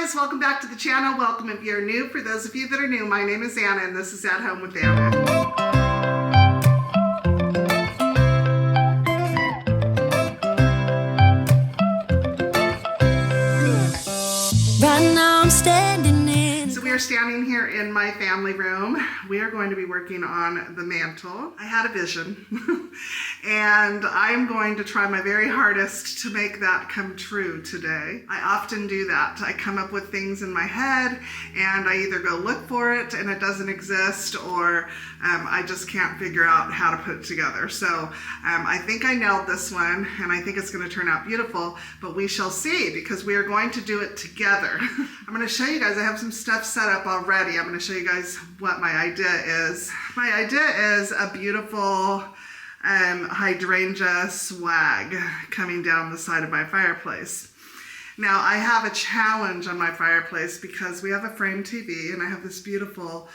guys, welcome back to the channel. Welcome if you're new. For those of you that are new, my name is Anna and this is At Home with Anna. Right now I'm standing in. So we are standing here in my family room. We are going to be working on the mantle. I had a vision and I'm going to try my very hardest to make that come true today. I often do that. I come up with things in my head and I either go look for it and it doesn't exist, or I just can't figure out how to put it together. So I think I nailed this one and I think it's going to turn out beautiful, but we shall see because we are going to do it together. I'm going to show you guys, I have some stuff set up already. I'm going to show you guys what my idea is. My idea is a beautiful hydrangea swag coming down the side of my fireplace. Now I have a challenge on my fireplace because we have a frame TV and I have this beautiful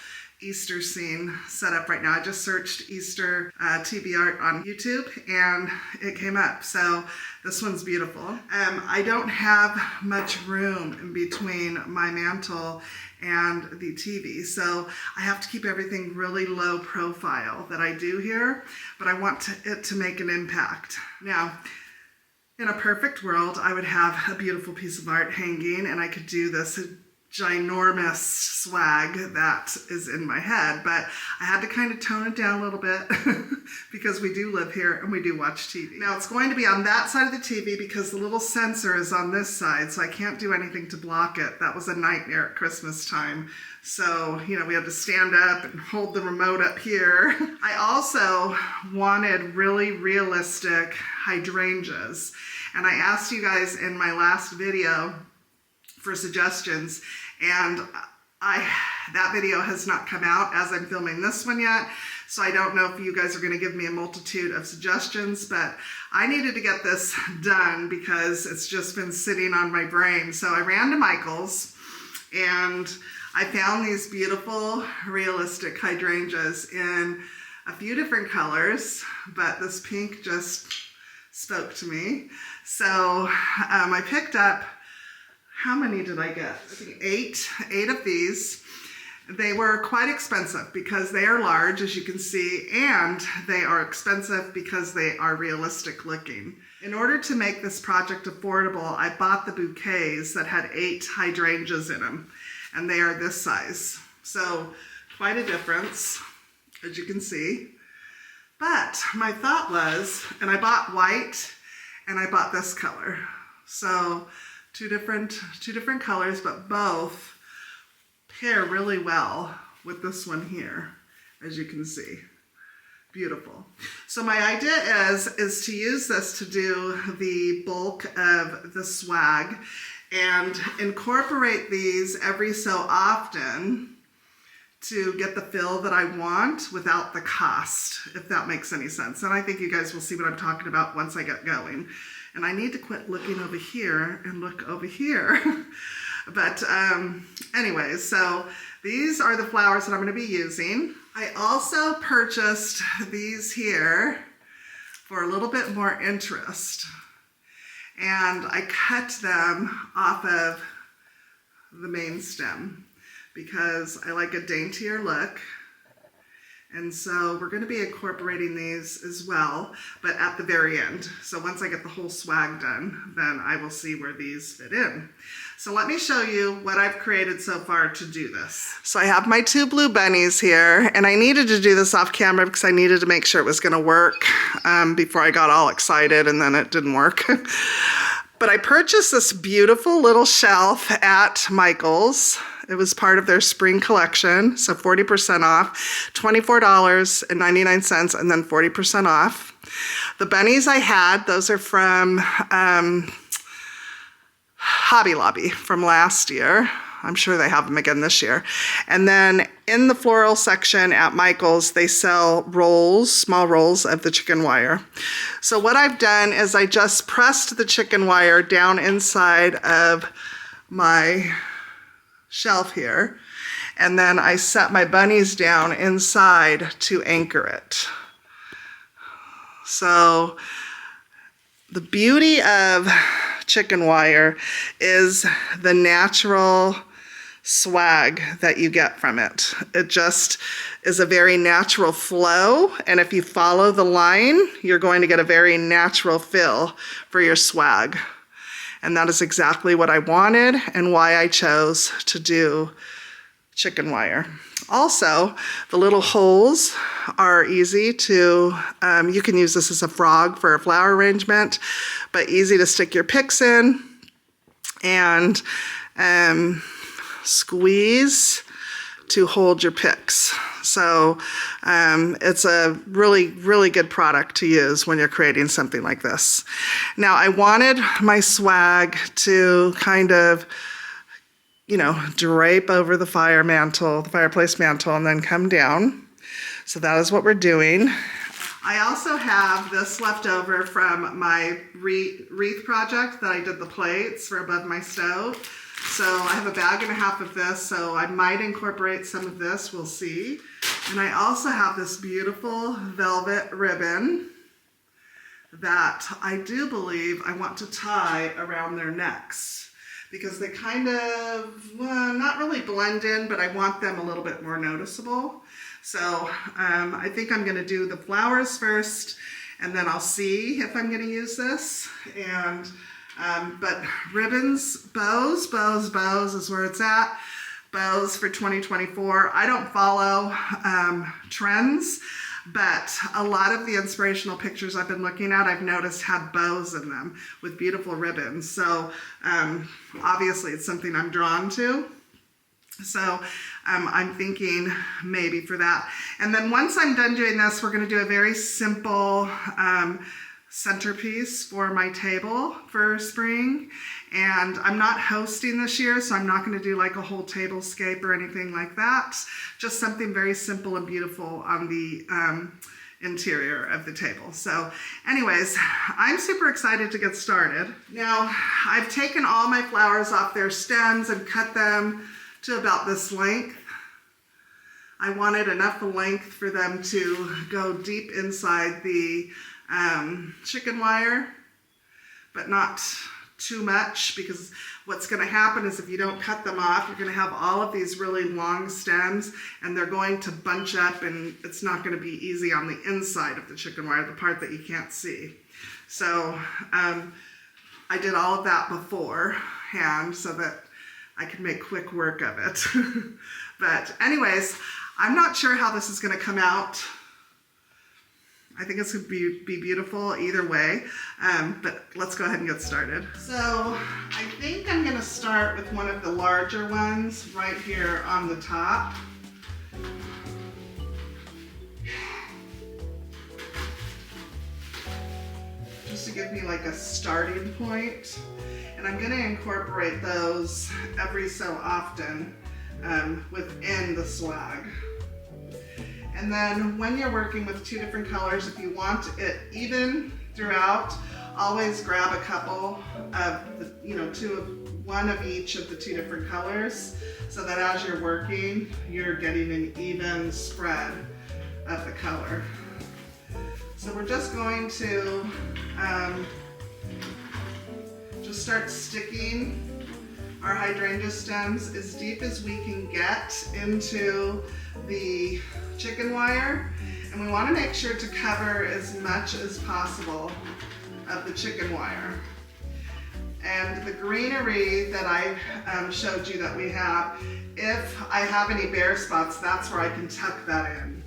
Easter scene set up right now. I just searched Easter TV art on YouTube and it came up. So this one's beautiful. I don't have much room in between my mantle and the TV. So I have to keep everything really low profile that I do here, but I want it to make an impact. Now, in a perfect world, I would have a beautiful piece of art hanging and I could do this ginormous swag that is in my head, but I had to kind of tone it down a little bit because we do live here and we do watch TV. Now it's going to be on that side of the TV because the little sensor is on this side, so I can't do anything to block it. That was a nightmare at Christmas time. So, you know, we had to stand up and hold the remote up here. I also wanted really realistic hydrangeas, and I asked you guys in my last video for suggestions, and that video has not come out as I'm filming this one yet, so I don't know if you guys are going to give me a multitude of suggestions, but I needed to get this done because it's just been sitting on my brain. So I ran to Michael's and I found these beautiful realistic hydrangeas in a few different colors, but this pink just spoke to me. So I picked up, how many did I get? I think eight of these. They were quite expensive because they are large, as you can see, and they are expensive because they are realistic looking. In order to make this project affordable, I bought the bouquets that had 8 hydrangeas in them, and they are this size. So quite a difference, as you can see. But my thought was, and I bought white and I bought this color. So two different colors, but both pair really well with this one here, as you can see. Beautiful. So my idea is to use this to do the bulk of the swag and incorporate these every so often to get the feel that I want without the cost, if that makes any sense. And I think you guys will see what I'm talking about once I get going. And I need to quit looking over here and look over here. But anyways, so these are the flowers that I'm going to be using. I also purchased these here for a little bit more interest. And I cut them off of the main stem because I like a daintier look. And so we're going to be incorporating these as well, but at the very end. So once I get the whole swag done, then I will see where these fit in. So let me show you what I've created so far to do this. So I have my 2 blue bunnies here, and I needed to do this off camera because I needed to make sure it was going to work before I got all excited and then it didn't work. But I purchased this beautiful little shelf at Michael's. It was part of their spring collection, so 40% off, $24.99, and then 40% off. The bunnies I had, those are from Hobby Lobby from last year. I'm sure they have them again this year. And then in the floral section at Michael's, they sell rolls, small rolls of the chicken wire. So what I've done is I just pressed the chicken wire down inside of my shelf here, and then I set my bunnies down inside to anchor it. So the beauty of chicken wire is the natural swag that you get from it. It just is a very natural flow, and if you follow the line, you're going to get a very natural feel for your swag. And that is exactly what I wanted and why I chose to do chicken wire. Also, the little holes are easy to, you can use this as a frog for a flower arrangement, but easy to stick your picks in and squeeze to hold your picks. So it's a really, really good product to use when you're creating something like this. Now I wanted my swag to kind of, you know, drape over the fireplace mantle, and then come down. So that is what we're doing. I also have this left over from my wreath project that I did the plates for above my stove. So I have a bag and a half of this, so I might incorporate some of this, we'll see. And I also have this beautiful velvet ribbon that I do believe I want to tie around their necks, because they kind of, well, not really blend in, but I want them a little bit more noticeable. So I think I'm gonna do the flowers first, and then I'll see if I'm gonna use this. And but ribbons, bows is where it's at. Bows for 2024. I don't follow trends, but a lot of the inspirational pictures I've been looking at, I've noticed had bows in them with beautiful ribbons. So obviously it's something I'm drawn to. So I'm thinking maybe for that. And then once I'm done doing this, we're gonna do a very simple centerpiece for my table for spring. And I'm not hosting this year, so I'm not going to do like a whole tablescape or anything like that. Just something very simple and beautiful on the interior of the table. So anyways, I'm super excited to get started. Now, I've taken all my flowers off their stems and cut them to about this length. I wanted enough length for them to go deep inside the chicken wire, but not too much, because what's going to happen is if you don't cut them off, you're going to have all of these really long stems, and they're going to bunch up, and it's not going to be easy on the inside of the chicken wire, the part that you can't see. So I did all of that beforehand so that I could make quick work of it. But anyways, I'm not sure how this is going to come out. I think it's going to be beautiful either way, but let's go ahead and get started. So I think I'm going to start with one of the larger ones right here on the top. Just to give me like a starting point. And I'm going to incorporate those every so often within the swag. And then when you're working with two different colors, if you want it even throughout, always grab a couple of the, one of each of the two different colors, so that as you're working, you're getting an even spread of the color. So we're just going to just start sticking our hydrangea stems as deep as we can get into the chicken wire, and we want to make sure to cover as much as possible of the chicken wire. And the greenery that I showed you that we have, if I have any bare spots, that's where I can tuck that in.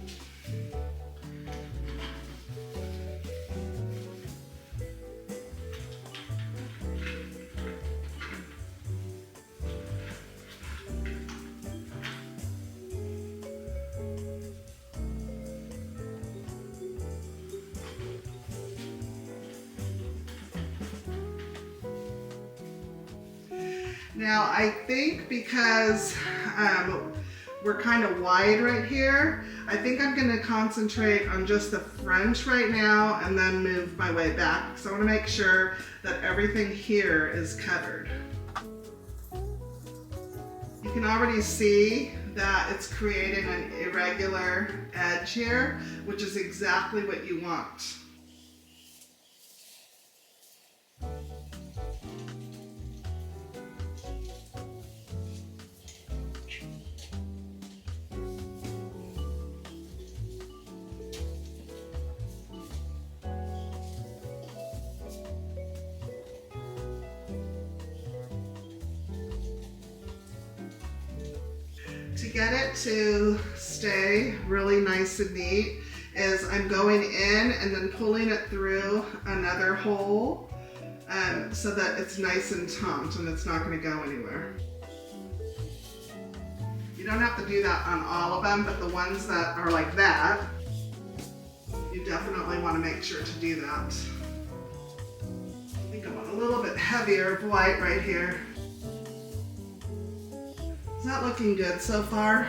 Now I think because we're kind of wide right here, I think I'm going to concentrate on just the front right now and then move my way back. So I want to make sure that everything here is covered. You can already see that it's creating an irregular edge here, which is exactly what you want. To get it to stay really nice and neat is I'm going in and then pulling it through another hole so that it's nice and taut and it's not going to go anywhere. You don't have to do that on all of them, but the ones that are like that, you definitely want to make sure to do that. I think I want a little bit heavier of white right here. Is that looking good so far?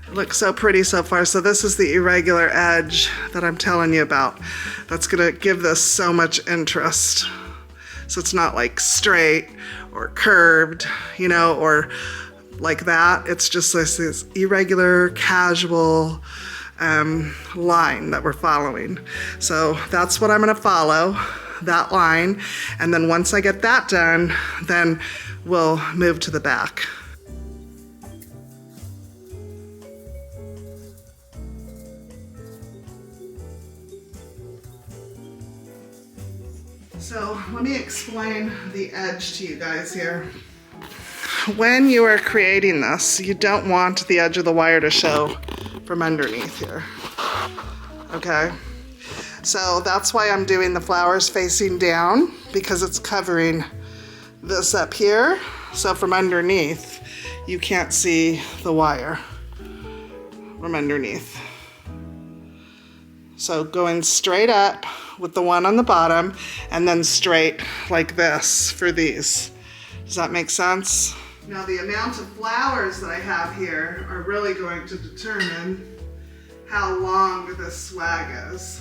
It looks so pretty so far. So this is the irregular edge that I'm telling you about. That's gonna give this so much interest. So it's not like straight or curved, you know, or like that. It's just this irregular, casual line that we're following. So that's what I'm gonna follow, that line. And then once I get that done, then we'll move to the back. So let me explain the edge to you guys here. When you are creating this, you don't want the edge of the wire to show from underneath here, okay? So that's why I'm doing the flowers facing down, because it's covering this up here. So from underneath, you can't see the wire from underneath. So going straight up with the one on the bottom and then straight like this for these. Does that make sense? Now the amount of flowers that I have here are really going to determine how long this swag is.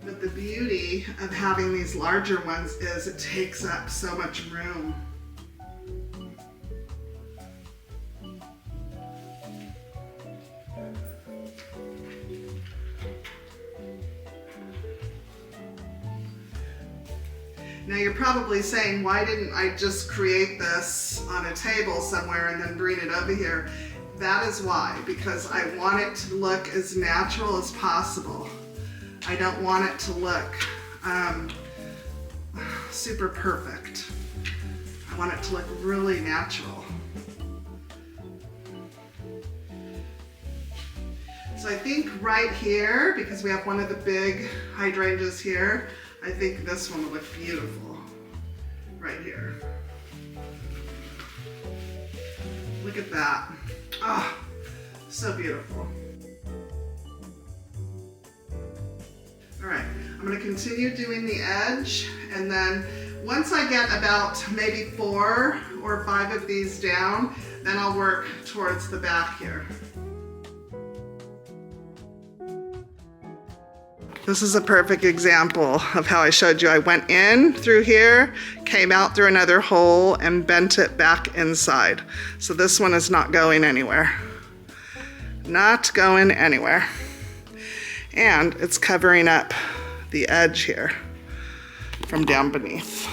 But the beauty of having these larger ones is it takes up so much room. Now you're probably saying, why didn't I just create this on a table somewhere and then bring it over here? That is why, because I want it to look as natural as possible. I don't want it to look super perfect. I want it to look really natural. So I think right here, because we have one of the big hydrangeas here, I think this one will look beautiful right here. Look at that. Oh, so beautiful. All right, I'm gonna continue doing the edge, and then once I get about maybe 4 or 5 of these down, then I'll work towards the back here. This is a perfect example of how I showed you. I went in through here, came out through another hole, and bent it back inside. So this one is not going anywhere. Not going anywhere. And it's covering up the edge here from down beneath.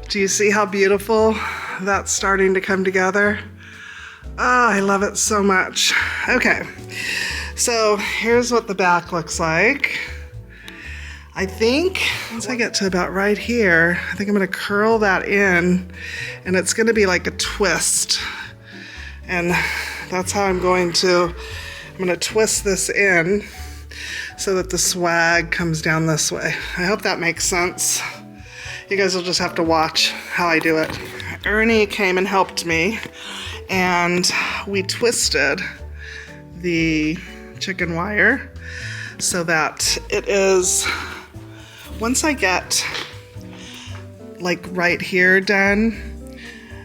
Do you see how beautiful that's starting to come together? Oh, I love it so much. Okay, so here's what the back looks like. I think once I get to about right here, I think I'm gonna curl that in, and it's gonna be like a twist. And that's how I'm gonna twist this in so that the swag comes down this way. I hope that makes sense. You guys will just have to watch how I do it. Ernie came and helped me, and we twisted the chicken wire so that it is, once I get like right here done,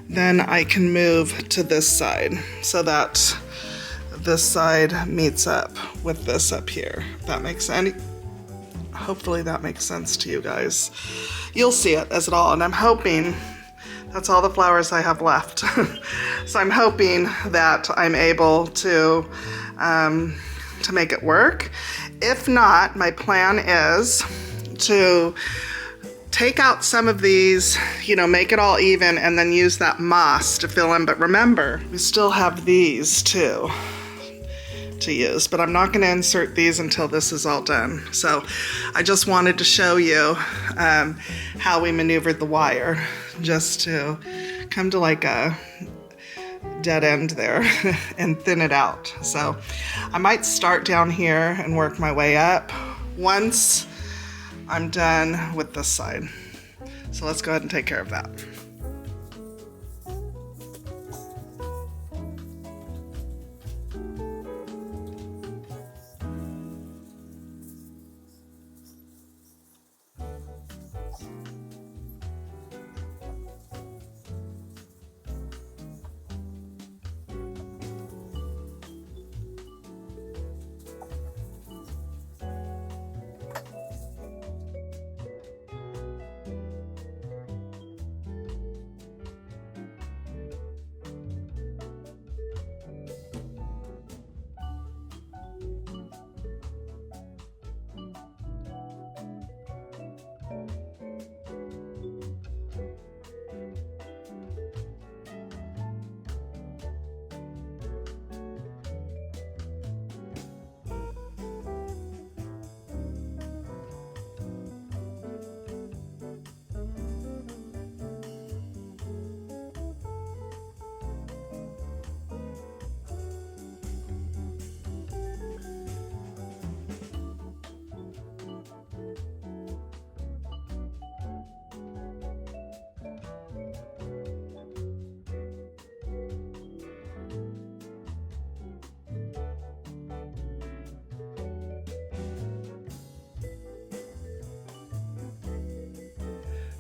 then I can move to this side so that this side meets up with this up here. If that makes sense. Hopefully that makes sense to you guys. You'll see it as it all, and I'm hoping that's all the flowers I have left. So I'm hoping that I'm able to make it work. If not, my plan is to take out some of these, make it all even, and then use that moss to fill in. But remember, we still have these too to use, but I'm not going to insert these until this is all done. So I just wanted to show you how we maneuvered the wire just to come to like a dead end there and thin it out. So I might start down here and work my way up once I'm done with this side. So let's go ahead and take care of that.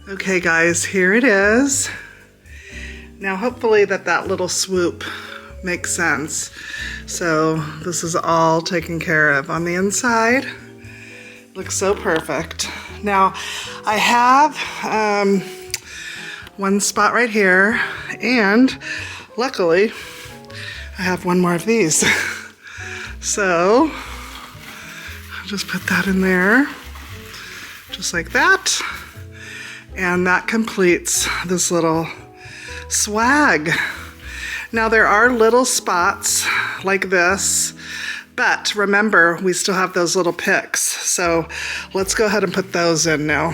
Okay guys, here it is. Now hopefully that little swoop makes sense. So this is all taken care of on the inside. Looks so perfect. Now I have one spot right here, and luckily I have one more of these. So I'll just put that in there, just like that. And that completes this little swag. Now there are little spots like this, but remember, we still have those little picks. So let's go ahead and put those in now.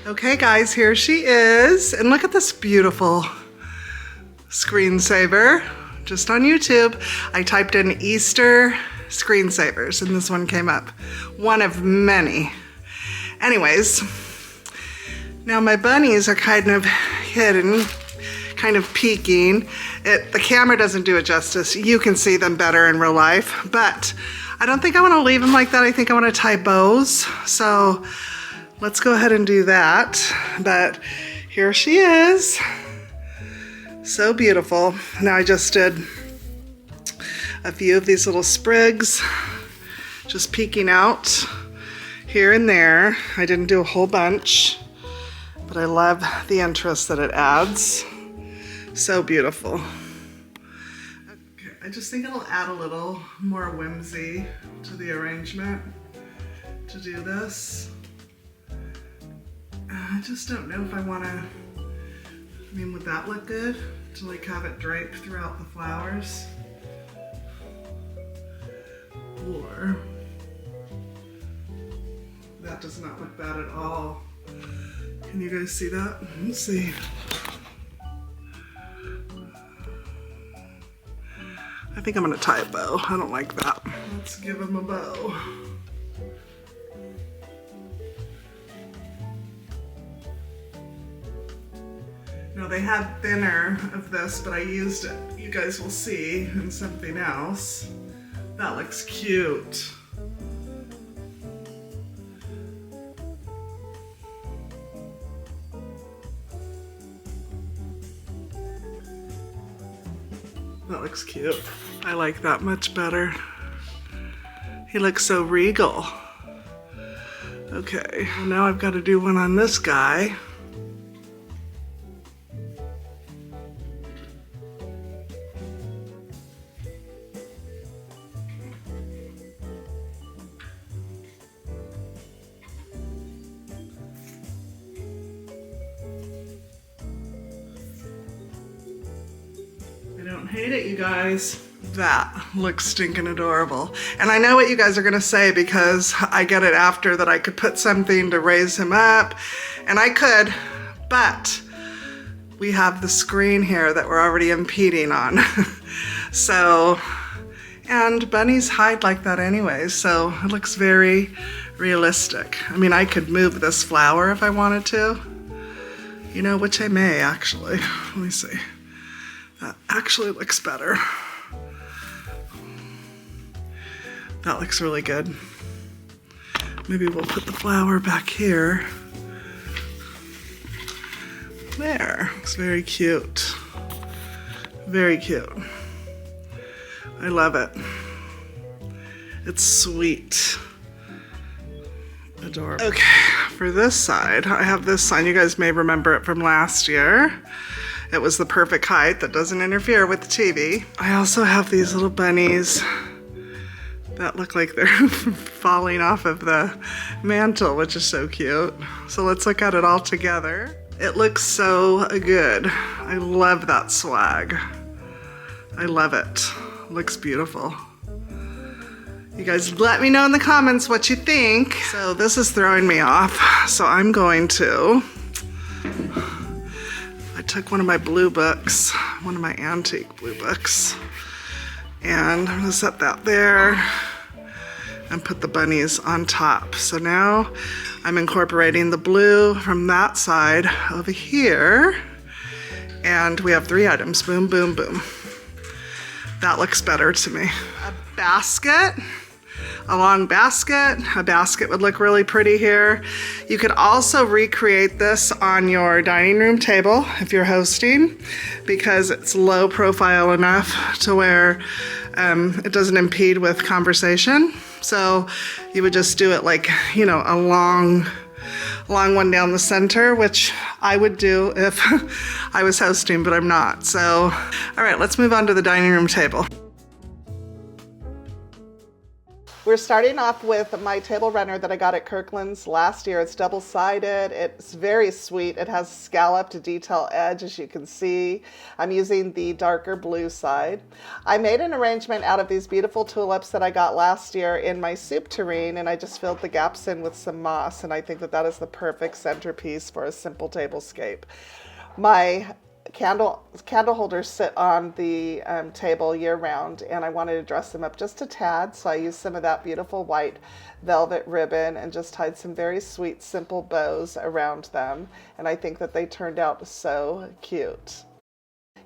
Okay guys, here she is. And look at this beautiful screensaver. Just on YouTube, I typed in Easter screensavers and this one came up. One of many. Anyways, now my bunnies are kind of hidden, kind of peeking. The camera doesn't do it justice. You can see them better in real life, but I don't think I want to leave them like that. I think I want to tie bows. So let's go ahead and do that. But here she is. So beautiful. Now I just did a few of these little sprigs, just peeking out here and there. I didn't do a whole bunch, but I love the interest that it adds. So beautiful. Okay, I just think it'll add a little more whimsy to the arrangement to do this. I just don't know if I want to, I mean, would that look good to like have it draped throughout the flowers? Or that does not look bad at all. Can you guys see that? Let's see. I think I'm gonna tie a bow. I don't like that. Let's give him a bow. Now they had thinner of this, but I used it. You guys will see in something else. That looks cute. That looks cute. I like that much better. He looks so regal. Okay, well now I've got to do one on this guy. Don't hate it, you guys. That looks stinking adorable. And I know what you guys are gonna say because I get it after that I could put something to raise him up, and I could, but we have the screen here that we're already impeding on. So, and bunnies hide like that anyway, so it looks very realistic. I mean, I could move this flower if I wanted to, you know, which I may actually. Let me see. That actually looks better. That looks really good. Maybe we'll put the flower back here. There, it's very cute. Very cute. I love it. It's sweet. Adorable. Okay, for this side, I have this sign. You guys may remember it from last year. It was the perfect height that doesn't interfere with the TV. I also have these little bunnies that look like they're falling off of the mantle, which is so cute. So let's look at it all together. It looks so good. I love that swag. I love it. Looks beautiful. You guys let me know in the comments what you think. So this is throwing me off. So I'm going to, I took one of my blue books, one of my antique blue books, and I'm gonna set that there and put the bunnies on top. So now I'm incorporating the blue from that side over here, and we have 3 items, boom, boom, boom. That looks better to me. A basket, a long basket. A basket would look really pretty here. You could also recreate this on your dining room table if you're hosting, because it's low profile enough to where it doesn't impede with conversation. So you would just do it like, you know, a long one down the center, which I would do if I was hosting, but I'm not. So, all right, let's move on to the dining room table. We're starting off with my table runner that I got at Kirkland's last year. It's double-sided. It's very sweet. It has scalloped detail edge, as you can see. I'm using the darker blue side. I made an arrangement out of these beautiful tulips that I got last year in my soup tureen, and I just filled the gaps in with some moss, and I think that that is the perfect centerpiece for a simple tablescape. My candle holders sit on the table year round, and I wanted to dress them up just a tad, so I used some of that beautiful white velvet ribbon and just tied some very sweet, simple bows around them, and I think that they turned out so cute.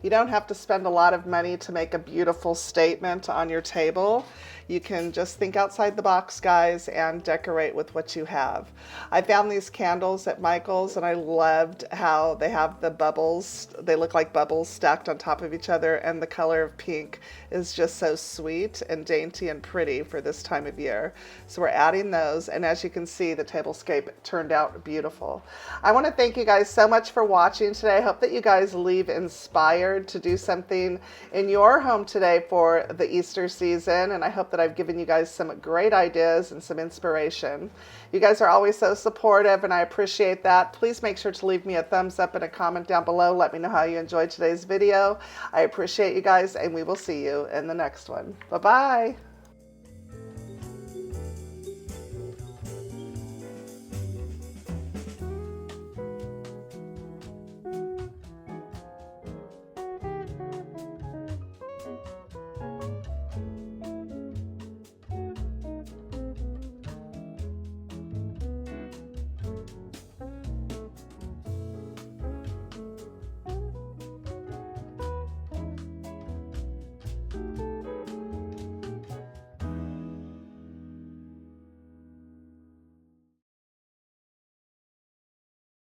You don't have to spend a lot of money to make a beautiful statement on your table. You can just think outside the box, guys, and decorate with what you have. I found these candles at Michael's, and I loved how they have the bubbles. They look like bubbles stacked on top of each other, and the color of pink is just so sweet and dainty and pretty for this time of year. So we're adding those, and as you can see, the tablescape turned out beautiful. I want to thank you guys so much for watching today. I hope that you guys leave inspired to do something in your home today for the Easter season, and I hope that I've given you guys some great ideas and some inspiration. You guys are always so supportive, and I appreciate that. Please make sure to leave me a thumbs up and a comment down below. Let me know how you enjoyed today's video. I appreciate you guys, and we will see you in the next one. Bye-bye.